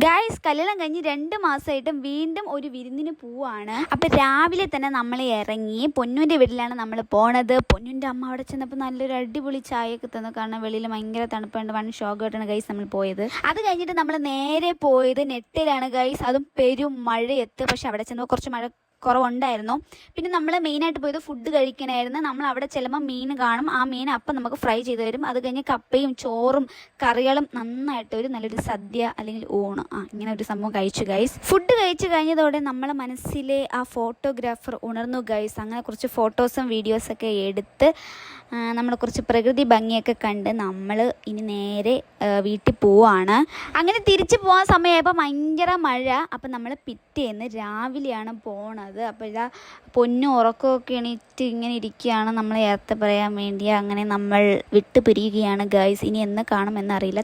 Guys കല്യാണം കഴിഞ്ഞ് 2 മാസമായിട്ടും വീണ്ടും ഒരു വിരുന്നിന് പോവാണ്. അപ്പം രാവിലെ തന്നെ നമ്മൾ ഇറങ്ങി പൊന്നുവിൻ്റെ വീട്ടിലാണ് നമ്മൾ പോണത്. പൊന്നുവിൻ്റെ അമ്മ അവിടെ ചെന്നപ്പോൾ നല്ലൊരു അടിപൊളി ചായയൊക്കെ തന്നു. കാരണം വെളിയിൽ ഭയങ്കര തണുപ്പുണ്ട്. വൺ ഷോക്കായിട്ടാണ് ഗൈസ് നമ്മൾ പോയത്. അത് കഴിഞ്ഞിട്ട് നമ്മൾ നേരെ പോയത് നെട്ടിലാണ് ഗൈസ്. അതും പെരും മഴയെത്ത്. പക്ഷെ അവിടെ ചെന്നപ്പോൾ കുറച്ച് മഴ കുറവുണ്ടായിരുന്നു. പിന്നെ നമ്മൾ മെയിനായിട്ട് പോയത് ഫുഡ് കഴിക്കാനായിരുന്നു. നമ്മൾ അവിടെ ചെല്ലുമ്പോൾ മീൻ കാണും. ആ മീൻ അപ്പം നമുക്ക് ഫ്രൈ ചെയ്ത് തരും. അത് കഴിഞ്ഞ് കപ്പയും ചോറും കറികളും നന്നായിട്ട് ഒരു നല്ലൊരു സദ്യ അല്ലെങ്കിൽ ഊണ് ഇങ്ങനെ ഒരു സംഭവം കഴിച്ചു ഗൈസ്. ഫുഡ് കഴിച്ച് കഴിഞ്ഞതോടെ നമ്മളെ മനസ്സിലെ ആ ഫോട്ടോഗ്രാഫർ ഉണർന്നു ഗൈസ്. അങ്ങനെ കുറച്ച് ഫോട്ടോസും വീഡിയോസൊക്കെ എടുത്ത് നമ്മൾ കുറച്ച് പ്രകൃതി ഭംഗിയൊക്കെ കണ്ട് നമ്മൾ ഇനി നേരെ വീട്ടിൽ പോവാണ്. അങ്ങനെ തിരിച്ചു പോകാൻ സമയമായപ്പോൾ ഭയങ്കര മഴ. അപ്പം നമ്മൾ പിറ്റേന്ന് രാവിലെയാണ് പോണത്. അപ്പോൾ ഇതാ പൊന്നും ഉറക്കമൊക്കെ എണീറ്റ് ഇങ്ങനെ ഇരിക്കുകയാണ്. നമ്മൾ യാത്ര പറയാൻ വേണ്ടി. അങ്ങനെ നമ്മൾ വിട്ടു പിരിയുകയാണ് ഗൈസ്. ഇനി എന്ന് കാണുമെന്നറിയില്ല.